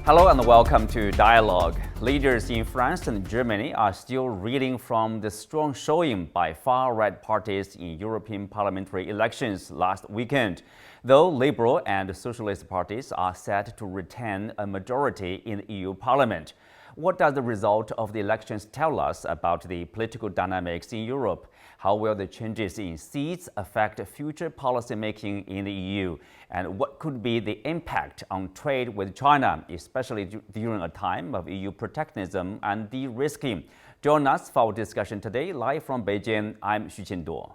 Hello and welcome to Dialogue. Leaders in France and Germany are still reeling from the strong showing by far-right parties in European parliamentary elections last weekend, though Liberal and Socialist parties are set to retain a majority in the EU Parliament. What does the result of the elections tell us about the political dynamics in Europe? How will the changes in seats affect future policy making in the EU? And what could be the impact on trade with China, especially during a time of EU protectionism and de-risking? Join us for our discussion today. Live from Beijing, I'm Xu Qinduo.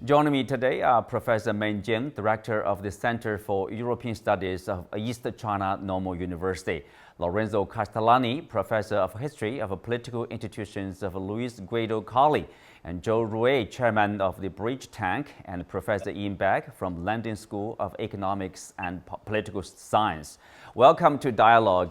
Joining me today are Professor Meng Jing, Director of the Center for European Studies of East China Normal University, Lorenzo Castellani, Professor of History of Political Institutions of LUISS Guido Carli, and Ruet, Chairman of the Bridge Tank, and Professor Iain Begg from London School of Economics and Political Science. Welcome to Dialogue.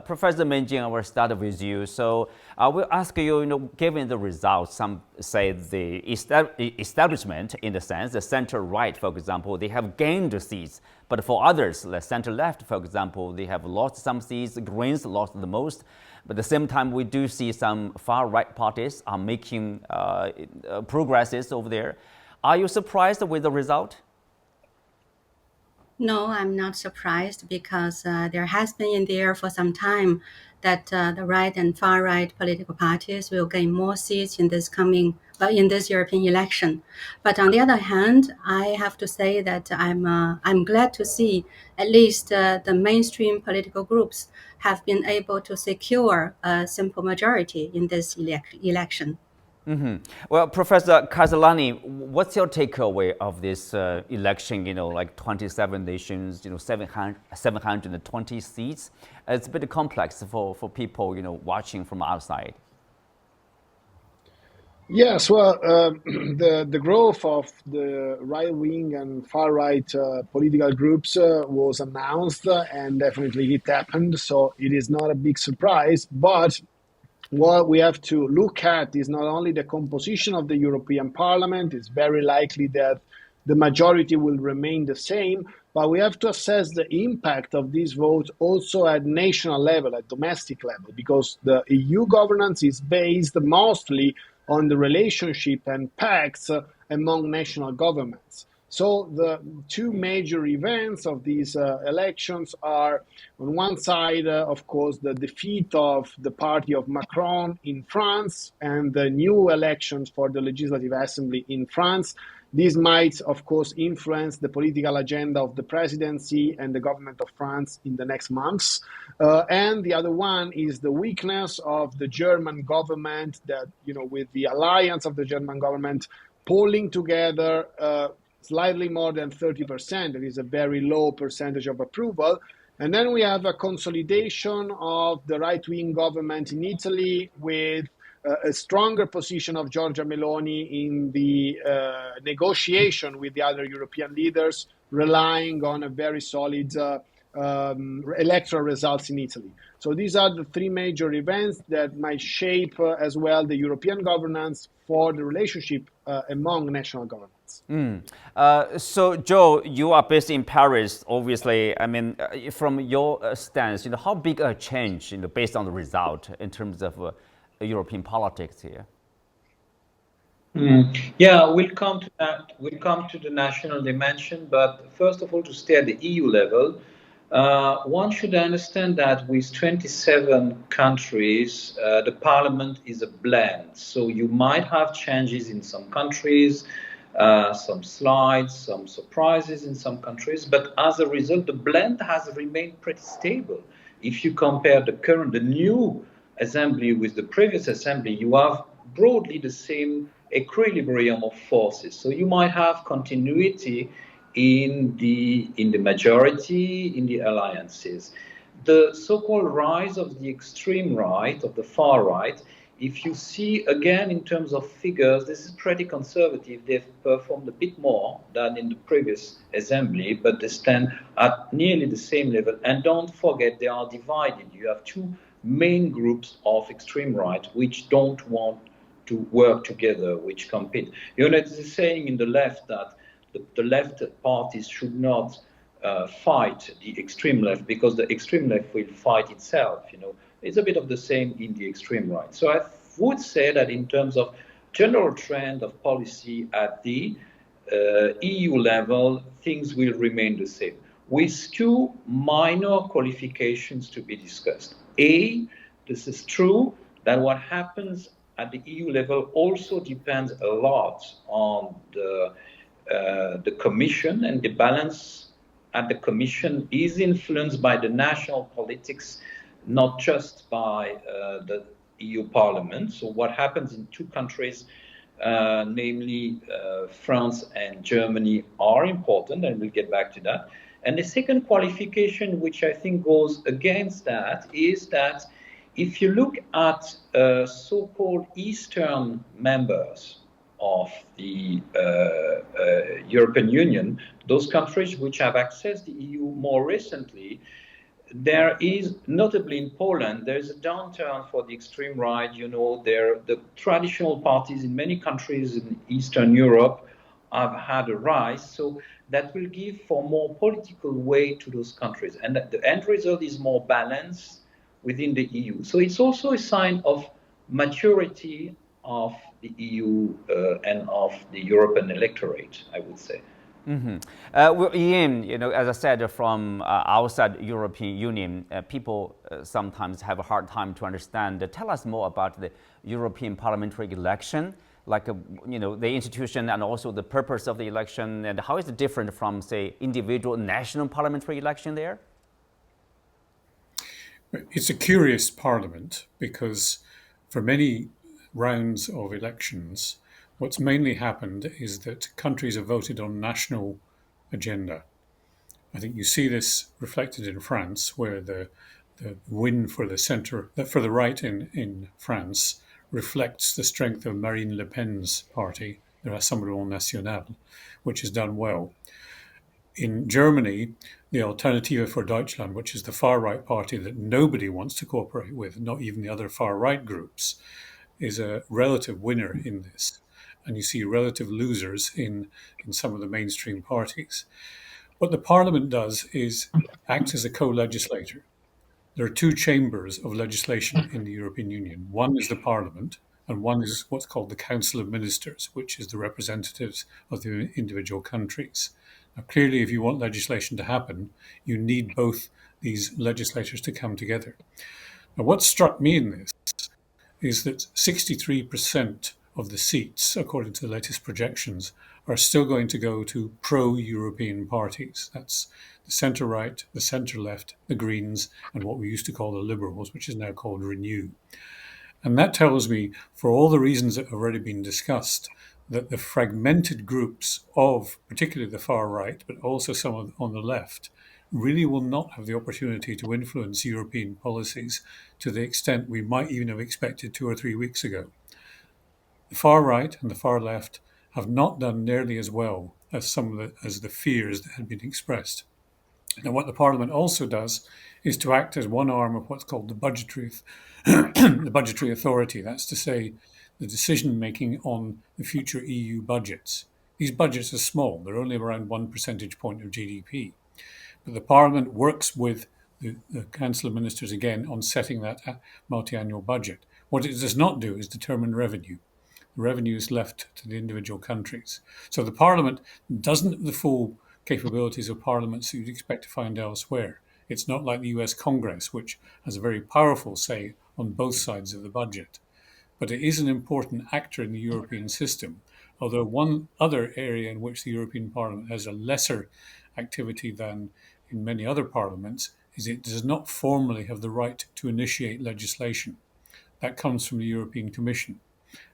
Professor Meng Jing, I will start with you. So I will ask you, given the results, some say the establishment, in the sense, the center-right, for example, they have gained seats. But for others, the center-left, for example, they have lost some seats, the Greens lost the most. But at the same time, we do see some far-right parties are making progresses over there. Are you surprised with the result? No, I'm not surprised because there has been in the air for some time that the right and far right political parties will gain more seats in this European election. But on the other hand, I have to say that I'm glad to see at least the mainstream political groups have been able to secure a simple majority in this election. Well, Professor Castellani, what's your takeaway of this election, like 27 nations, 720 seats? It's a bit complex for people, watching from outside. Yes, well, the growth of the right-wing and far-right political groups was announced, and definitely it happened, so it is not a big surprise, but what we have to look at is not only the composition of the European Parliament. It's very likely that the majority will remain the same, but we have to assess the impact of these votes also at national level, at domestic level, because the EU governance is based mostly on the relationship and pacts among national governments. So the two major events of these elections are, on one side, of course, the defeat of the party of Macron in France and the new elections for the Legislative Assembly in France. These might, of course, influence the political agenda of the presidency and the government of France in the next months. And the other one is the weakness of the German government that, with the alliance of the German government polling together slightly more than 30%. It is a very low percentage of approval. And then we have a consolidation of the right-wing government in Italy with a stronger position of Giorgia Meloni in the negotiation with the other European leaders, relying on a very solid electoral results in Italy. So these are the three major events that might shape as well the European governance for the relationship among national governments. So, Joe, you are based in Paris, obviously. I mean, from your stance, how big a change, based on the result in terms of European politics here? Yeah, we'll come to that. We'll come to the national dimension, but first of all, to stay at the EU level, one should understand that with 27 countries, the parliament is a blend. So you might have changes in some countries, some slides, some surprises in some countries, but as a result, the blend has remained pretty stable. If you compare the new assembly with the previous assembly, you have broadly the same equilibrium of forces. So you might have continuity in the majority, in the alliances. The so-called rise of the extreme right, of the far right, if you see again in terms of figures, this is pretty conservative. They've performed a bit more than in the previous assembly, but they stand at nearly the same level. And don't forget, they are divided. You have two main groups of extreme right which don't want to work together, which compete. There's a saying in the left that the left parties should not fight the extreme left, because the extreme left will fight itself. It's a bit of the same in the extreme right. So I would say that in terms of general trend of policy at the EU level, things will remain the same, with two minor qualifications to be discussed. A, this is true that what happens at the EU level also depends a lot on the Commission, and the balance at the Commission is influenced by the national politics, not just by the EU Parliament. So what happens in two countries, namely France and Germany, are important, and we'll get back to that. And the second qualification, which I think goes against that, is that if you look at so-called Eastern members of the European Union, those countries which have accessed the EU more recently, there is, notably in Poland, there is a downturn for the extreme right. The traditional parties in many countries in Eastern Europe have had a rise, so that will give for more political weight to those countries, and the end result is more balance within the EU. So it's also a sign of maturity of the EU and of the European electorate, I would say. Well, Iain, as I said, from outside European Union, people sometimes have a hard time to understand. Tell us more about the European parliamentary election, like the institution and also the purpose of the election, and how is it different from, say, individual national parliamentary election there? It's a curious parliament because for many rounds of elections, what's mainly happened is that countries have voted on national agenda. I think you see this reflected in France, where the win for the centre, for the right in France, reflects the strength of Marine Le Pen's party, the Rassemblement National, which has done well. In Germany, the Alternative for Deutschland, which is the far-right party that nobody wants to cooperate with, not even the other far-right groups, is a relative winner in this. And you see relative losers in some of the mainstream parties. What the parliament does is act as a co-legislator. There are two chambers of legislation in the European Union. One is the parliament, and one is what's called the Council of Ministers, which is the representatives of the individual countries. Now, clearly, if you want legislation to happen, you need both these legislators to come together. Now, what struck me in this is that 63% of the seats, according to the latest projections, are still going to go to pro-European parties. That's the centre-right, the centre-left, the Greens, and what we used to call the Liberals, which is now called Renew. And that tells me, for all the reasons that have already been discussed, that the fragmented groups of particularly the far right, but also some on the left, really will not have the opportunity to influence European policies to the extent we might even have expected 2 or 3 weeks ago. The far right and the far left have not done nearly as well as as the fears that had been expressed. Now, what the Parliament also does is to act as one arm of what's called the budgetary authority. That's to say, the decision-making on the future EU budgets. These budgets are small. They're only around 1 percentage point of GDP. But the Parliament works with the Council of Ministers again on setting that multi-annual budget. What it does not do is determine revenue. The revenue is left to the individual countries. So the Parliament doesn't have the full capabilities of parliaments that you'd expect to find elsewhere. It's not like the US Congress, which has a very powerful say on both sides of the budget. But it is an important actor in the European system, although one other area in which the European Parliament has a lesser activity than in many other parliaments is it does not formally have the right to initiate legislation. That comes from the European Commission.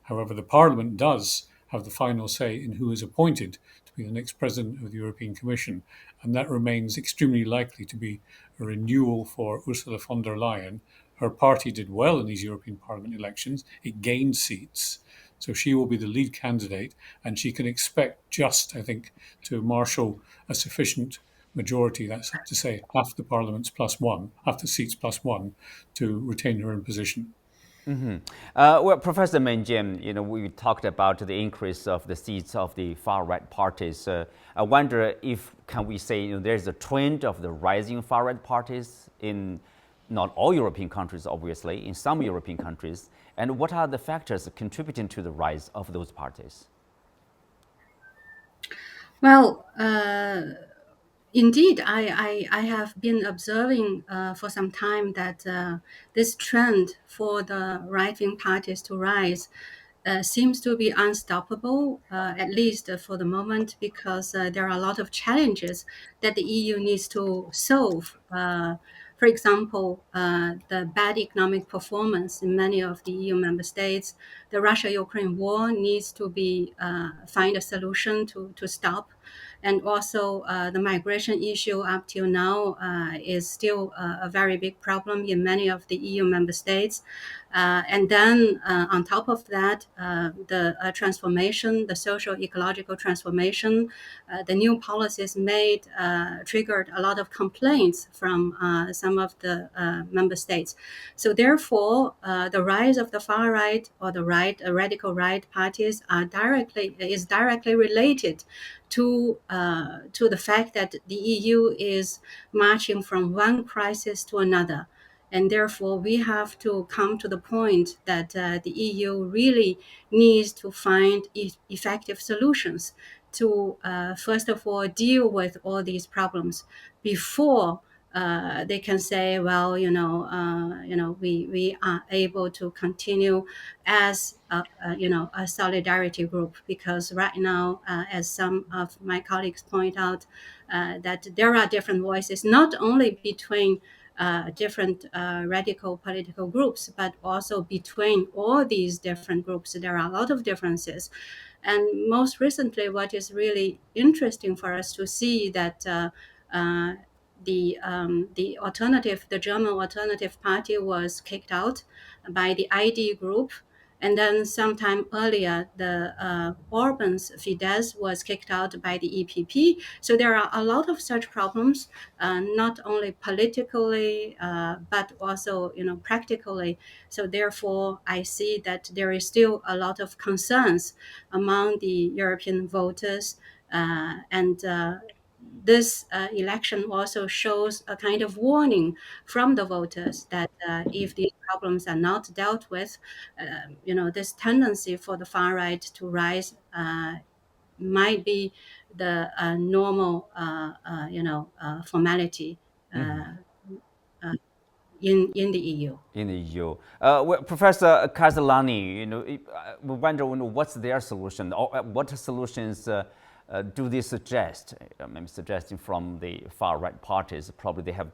However, the Parliament does have the final say in who is appointed to be the next president of the European Commission, and that remains extremely likely to be a renewal for Ursula von der Leyen. Her party did well in these European Parliament elections. It gained seats. So she will be the lead candidate, and she can expect I think, to marshal a sufficient majority, that's to say half the parliaments plus one, half the seats plus one, to retain her in position. Well, Professor Men, we talked about the increase of the seats of the far-right parties. I wonder if, can we say, there's a trend of the rising far-right parties in not all European countries, obviously, in some European countries, and what are the factors contributing to the rise of those parties? Well, indeed, I have been observing for some time that this trend for the right-wing parties to rise seems to be unstoppable, at least for the moment, because there are a lot of challenges that the EU needs to solve. For example, the bad economic performance in many of the EU member states, the Russia-Ukraine war needs to be find a solution to stop, and also the migration issue up till now is still a very big problem in many of the EU member states. And then on top of that, the transformation, the social ecological transformation, the new policies made triggered a lot of complaints from some of the member states. So therefore, the rise of the far right or the right, radical right parties is directly related to the fact that the EU is marching from one crisis to another. And therefore, we have to come to the point that the EU really needs to find effective solutions to, first of all, deal with all these problems before they can say, well, we are able to continue as a solidarity group, because right now, as some of my colleagues point out, that there are different voices, not only between different radical political groups, but also between all these different groups. There are a lot of differences. And most recently, what is really interesting for us to see that the German Alternative Party was kicked out by the ID group. And then sometime earlier, the Orban's Fidesz was kicked out by the EPP. So there are a lot of such problems, not only politically, but also, practically. So therefore, I see that there is still a lot of concerns among the European voters, and this election also shows a kind of warning from the voters that if these problems are not dealt with, this tendency for the far right to rise might be the normal, formality in the EU. In the EU. Well, Professor Castellani, we wonder what's their solution, or what solutions do they suggest? Maybe suggesting from the far right parties. Probably they have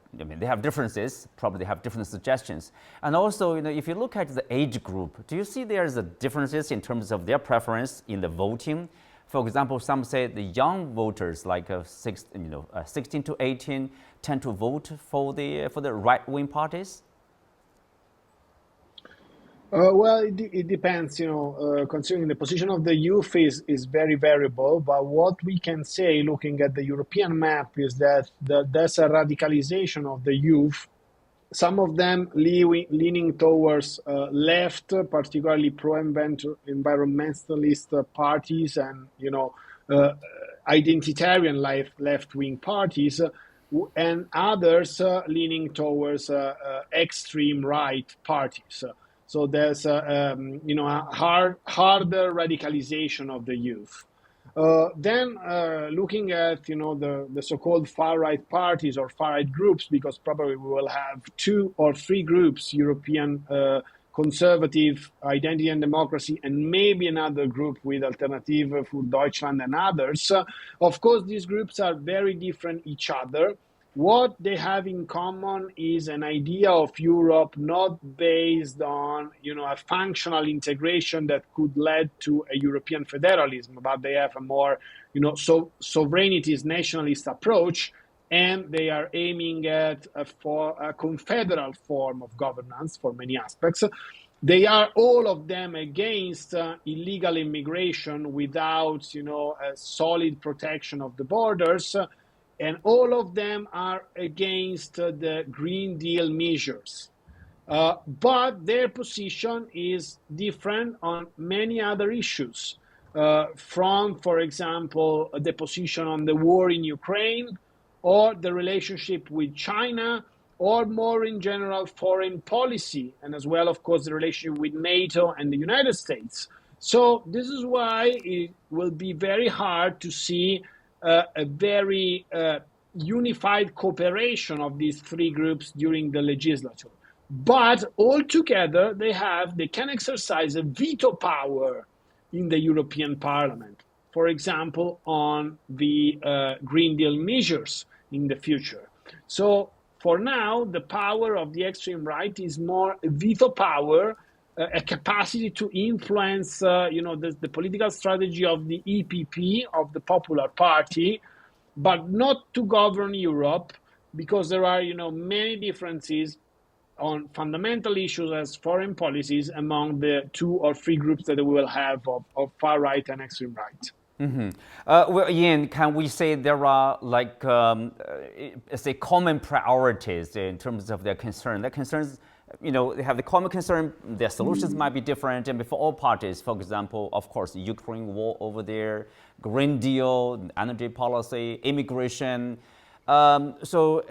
differences. Probably they have different suggestions. And also, if you look at the age group, do you see there's differences in terms of their preference in the voting? For example, some say the young voters, like 16 to 18, tend to vote for the right-wing parties. Well, it depends, considering the position of the youth is very variable. But what we can say, looking at the European map, is that there's a radicalization of the youth. Some of them leaning towards left, particularly pro-environmentalist parties and, identitarian left-wing parties, and others leaning towards extreme right parties. So there's a harder radicalization of the youth. Then looking at the so-called far-right parties or far-right groups, because probably we will have 2 or 3 groups: European Conservative, Identity and Democracy, and maybe another group with Alternative für Deutschland and others. Of course, these groups are very different each other. What they have in common is an idea of Europe not based on, a functional integration that could lead to a European federalism, but they have a more, sovereignties nationalist approach, and they are aiming at for a confederal form of governance for many aspects. They are all of them against illegal immigration without, a solid protection of the borders. And all of them are against the Green Deal measures. But their position is different on many other issues. From, for example, the position on the war in Ukraine, or the relationship with China, or more in general foreign policy, and as well, of course, the relationship with NATO and the United States. So this is why it will be very hard to see a very unified cooperation of these three groups during the legislature. But altogether, they can exercise a veto power in the European Parliament, for example, on the Green Deal measures in the future. So for now, the power of the extreme right is more a veto power, a capacity to influence, the political strategy of the EPP, of the Popular Party, but not to govern Europe, because there are, many differences on fundamental issues as foreign policies among the two or three groups that we will have of far right and extreme right. Well, Iain, can we say there are say common priorities in terms of their concern? Their concerns, they have the common concern. Their solutions might be different, and for all parties, for example, of course, Ukraine war over there, Green Deal, energy policy, immigration. So,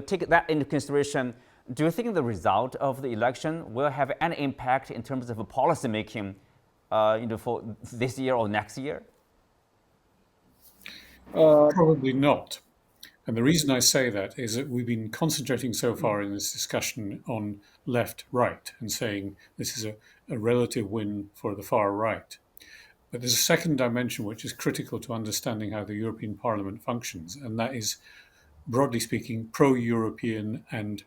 take that into consideration. Do you think the result of the election will have any impact in terms of policy making, for this year or next year? Probably not. And the reason I say that is that we've been concentrating so far in this discussion on left-right and saying this is a relative win for the far right. But there's a second dimension which is critical to understanding how the European Parliament functions, and that is, broadly speaking, pro-European and,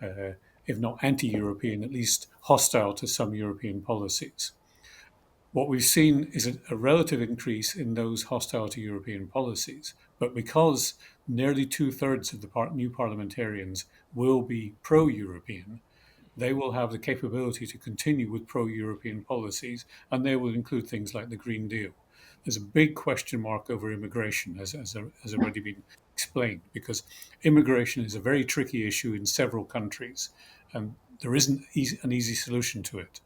if not anti-European, at least hostile to some European policies. What we've seen is a relative increase in those hostile to European policies, but because nearly 2/3 of the new parliamentarians will be pro-European, they will have the capability to continue with pro-European policies, and they will include things like the Green Deal. There's a big question mark over immigration, as already been explained, because immigration is a very tricky issue in several countries, and there isn't an easy solution to it.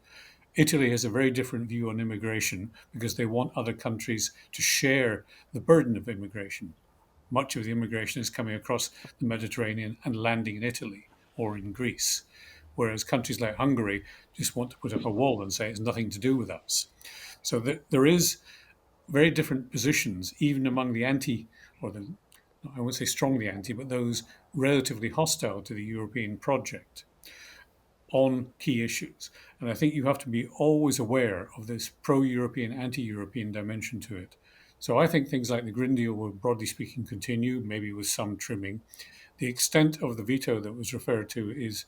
Italy has a very different view on immigration because they want other countries to share the burden of immigration. Much of the immigration is coming across the Mediterranean and landing in Italy or in Greece, whereas countries like Hungary just want to put up a wall and say it's nothing to do with us. So there is very different positions, even among the I won't say strongly anti, but those relatively hostile to the European project on key issues. And I think you have to be always aware of this pro-European, anti-European dimension to it. So I think things like the Green Deal will, broadly speaking, continue, maybe with some trimming. The extent of the veto that was referred to is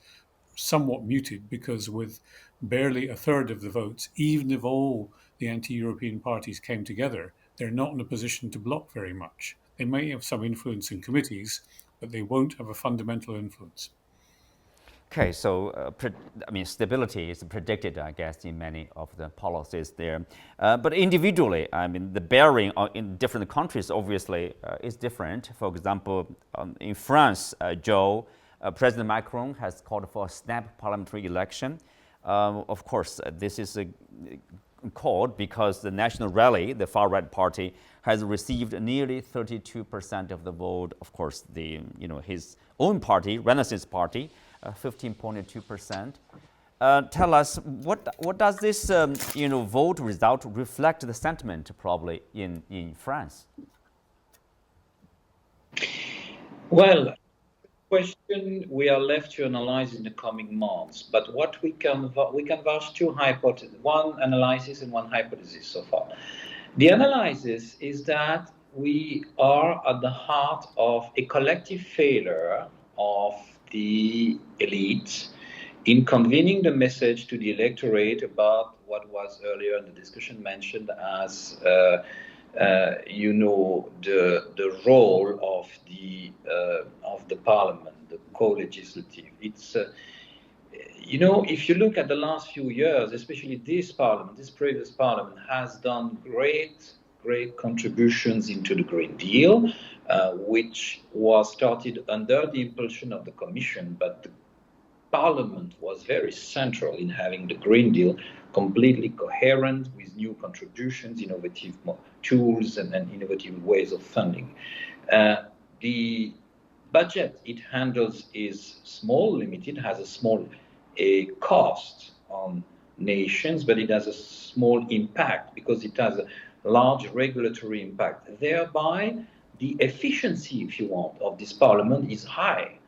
somewhat muted because with barely 1/3 of the votes, even if all the anti-European parties came together, they're not in a position to block very much. They may have some influence in committees, but they won't have a fundamental influence. Okay, so stability is predicted, I guess, in many of the policies there. But individually, the bearing in different countries obviously is different. For example, in France, President Macron has called for a snap parliamentary election. Of course, this is called because the National Rally, the far-right party, has received nearly 32% of the vote. Of course, his own party, Renaissance Party, 15.2%. Tell us, what does this vote result reflect the sentiment probably in France? Well, question we are left to analyze in the coming months, but what we can vouch two hypotheses, one analysis and one hypothesis so far. The analysis is that we are at the heart of a collective failure of the elite in convening the message to the electorate about what was earlier in the discussion mentioned as the role of the parliament, the co-legislative. It's if you look at the last few years, especially this previous parliament has done great contributions into the Green Deal, which was started under the impulsion of the Commission, but Parliament was very central in having the Green Deal completely coherent with new contributions, innovative tools, and innovative ways of funding. The budget it handles is small, limited, has a small cost on nations, but it has a small impact because it has a large regulatory impact. Thereby, the efficiency, if you want, of this parliament is high,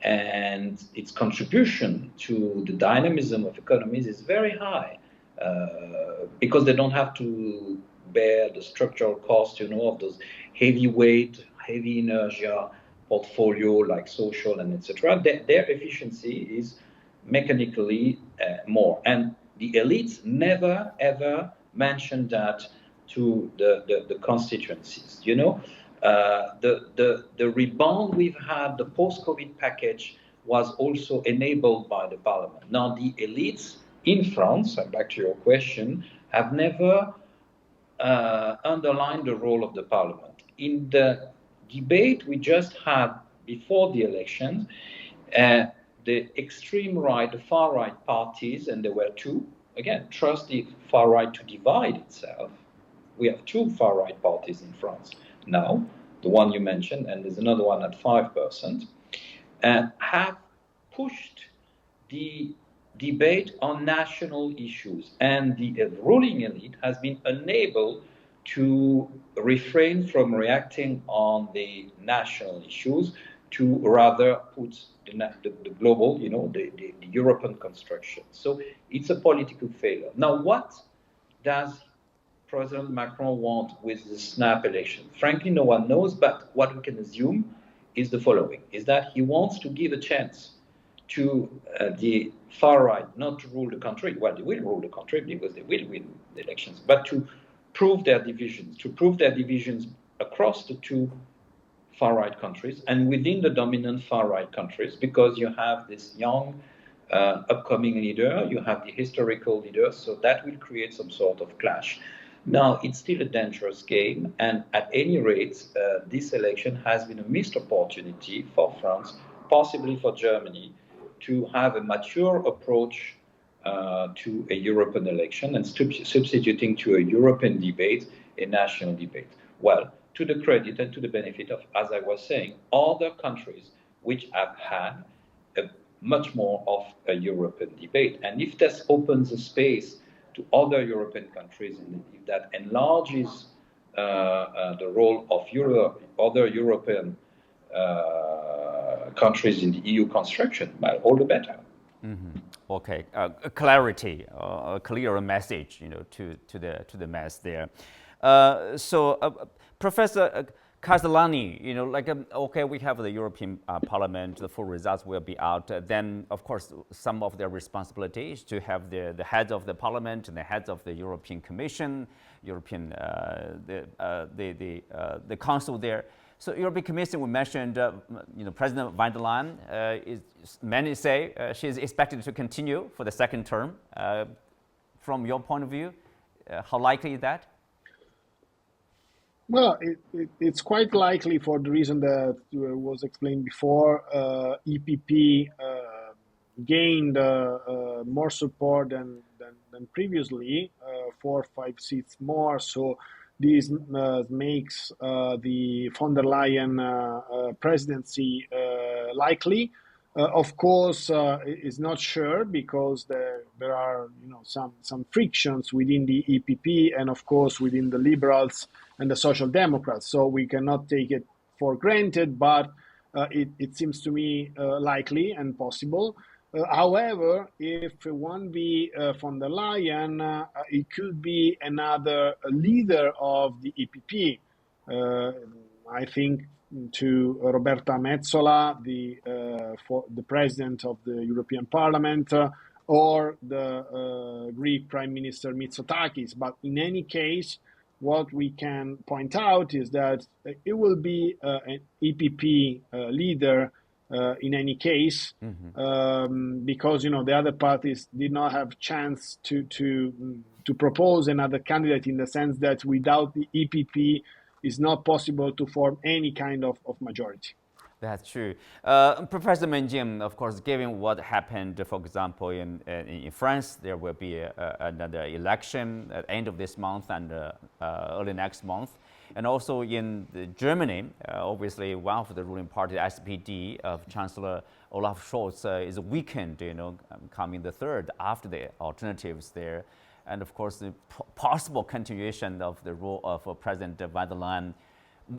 and its contribution to the dynamism of economies is very high, because they don't have to bear the structural cost, of those heavyweight, heavy inertia portfolio like social and etc. Their efficiency is mechanically more, and the elites never ever mention that to the constituencies. The rebound we've had, the post-COVID package, was also enabled by the parliament. Now, the elites in France, and back to your question, have never underlined the role of the parliament. In the debate we just had before the elections, the extreme right, the far right parties, and there were two, again, trust the far right to divide itself. We have two far right parties in France now, the one you mentioned, and there's another one at 5%, have pushed the debate on national issues. And the ruling elite has been unable to refrain from reacting on the national issues, to rather put the global, the European construction. So it's a political failure. Now, what does President Macron want with the snap election? Frankly, no one knows, but what we can assume is the following, is that he wants to give a chance to the far right not to rule the country. Well, they will rule the country because they will win the elections, but to prove their divisions across the two far right countries and within the dominant far right countries, because you have this young upcoming leader, you have the historical leader, so that will create some sort of clash. Now, it's still a dangerous game, and at any rate, this election has been a missed opportunity for France, possibly for Germany, to have a mature approach to a European election and substituting to a European debate a national debate. Well, to the credit and to the benefit of, as I was saying, other countries which have had much more of a European debate. And if this opens a space to other European countries, and if that enlarges the role of other European countries in the EU construction, well, all the better. Mm-hmm. Okay, clarity, a clearer message, to the mass there. Professor Castellani, okay, we have the European Parliament, the full results will be out. Then, of course, some of their responsibilities to have the heads of the Parliament and the heads of the European Commission, the Council there. So, European Commission, we mentioned, President von der Leyen, many say she is expected to continue for the second term. From your point of view, how likely is that? Well, it's quite likely for the reason that was explained before. EPP gained more support than previously, 4 or 5 seats more. So this makes the von der Leyen presidency likely. Of course, it's not sure because there are some frictions within the EPP and of course within the Liberals and the Social Democrats. So we cannot take it for granted, but it seems to me likely and possible. However, if it won't be von der Leyen, it could be another leader of the EPP. I think to Roberta Metsola, the president of the European Parliament, or the Greek Prime Minister Mitsotakis. But in any case, what we can point out is that it will be an EPP leader in any case, because the other parties did not have chance to propose another candidate, in the sense that without the EPP, it's not possible to form any kind of majority. That's true. Professor Men Jing, of course, given what happened, for example, in France, there will be another election at the end of this month and early next month. And also in Germany, obviously, one of the ruling party, the SPD of Chancellor Olaf Scholz, is weakened, coming the third after the alternatives there. And of course, the possible continuation of the rule of President van der Leyen.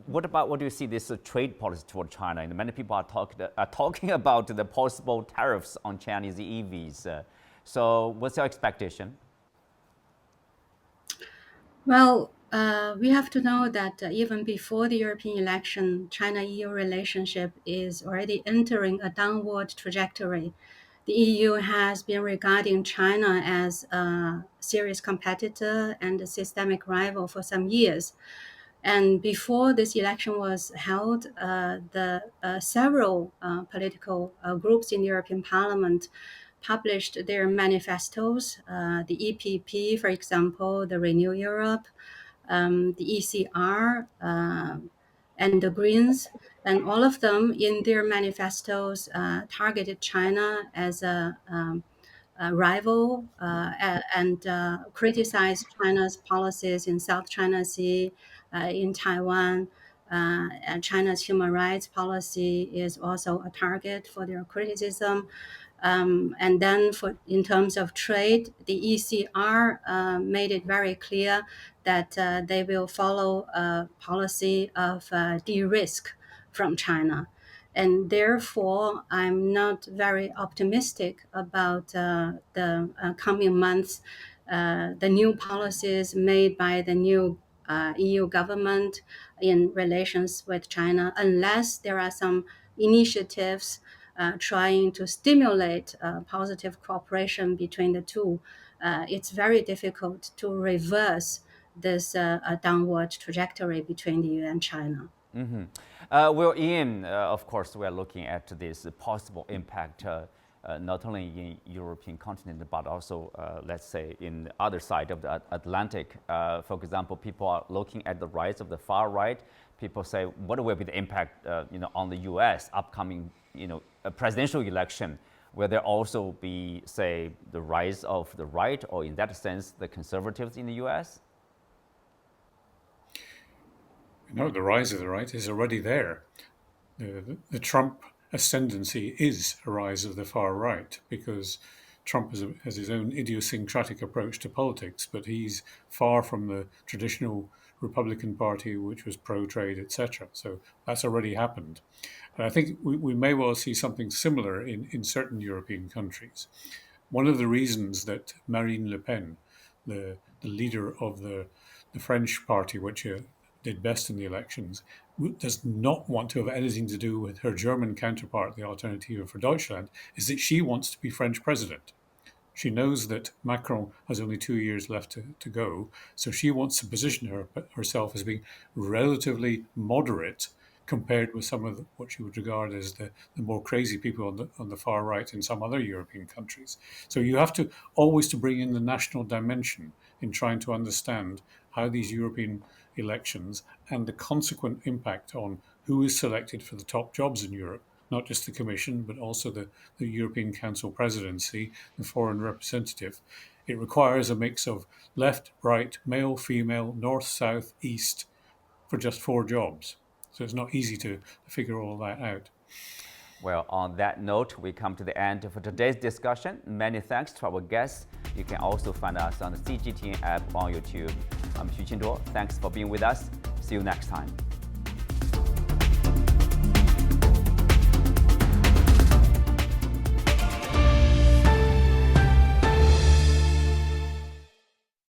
What do you see this trade policy toward China? And many people are talking about the possible tariffs on Chinese EVs. So what's your expectation? Well, we have to know that even before the European election, China-EU relationship is already entering a downward trajectory. The EU has been regarding China as a serious competitor and a systemic rival for some years. And before this election was held, several political groups in the European Parliament published their manifestos. The EPP, for example, the Renew Europe, the ECR, and the Greens, and all of them in their manifestos targeted China as a rival and criticized China's policies in South China Sea, in Taiwan. And China's human rights policy is also a target for their criticism. And then in terms of trade, the ECR made it very clear that they will follow a policy of de-risk from China. And therefore, I'm not very optimistic about the coming months. The new policies made by the new EU government in relations with China, unless there are some initiatives trying to stimulate positive cooperation between the two, it's very difficult to reverse this downward trajectory between the EU and China. Mm-hmm. Well, Iain, of course, we are looking at this possible impact not only in European continent, but also, let's say, in the other side of the Atlantic. For example, people are looking at the rise of the far right. People say, what will be the impact, on the U.S. upcoming, presidential election? Will there also be, say, the rise of the right, or in that sense, the conservatives in the U.S.? No, the rise of the right is already there. The Trump ascendancy is a rise of the far right, because Trump has his own idiosyncratic approach to politics, but he's far from the traditional Republican Party, which was pro-trade, etc. So that's already happened. And I think we may well see something similar in certain European countries. One of the reasons that Marine Le Pen, the leader of the French party, which did best in the elections, does not want to have anything to do with her German counterpart, the Alternative for Deutschland, is that she wants to be French president. She knows that Macron has only 2 years left to go, so she wants to position herself as being relatively moderate compared with some of what she would regard as the more crazy people on the far right in some other European countries. So you have to always to bring in the national dimension in trying to understand how these European elections and the consequent impact on who is selected for the top jobs in Europe, not just the Commission, but also the European Council presidency, the foreign representative. It requires a mix of left, right, male, female, north, south, east, for just 4 jobs. So it's not easy to figure all that out. Well, on that note, we come to the end of today's discussion. Many thanks to our guests. You can also find us on the CGTN app on YouTube. I'm Xu Qinduo. Thanks for being with us. See you next time.